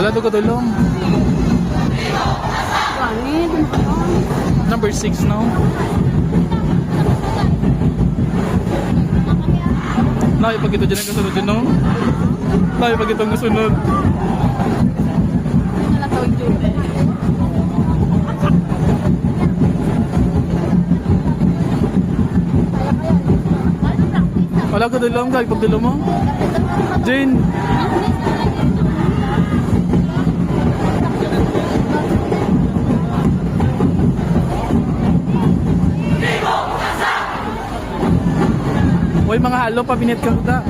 Wala doon katulong. Number 6 no? Layo pag ito dyan ang kasunod dyan no? Layo pag ito ang kasunod. Wala ka dulong guys, pag dulo mo Jane. Uy mga halo, pabinit ka da.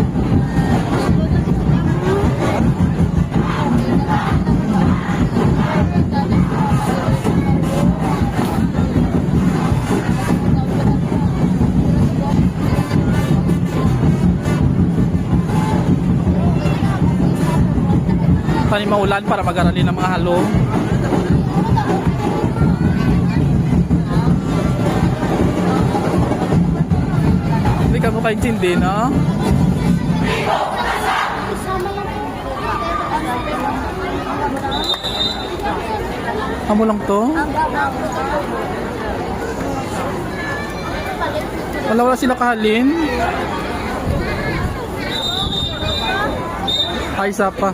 Tani maulan para mag-arali ng mga halo. Hindi ka mo kaintindi, no? Amo lang to? Wala sila kahalin? Ay, isa pa.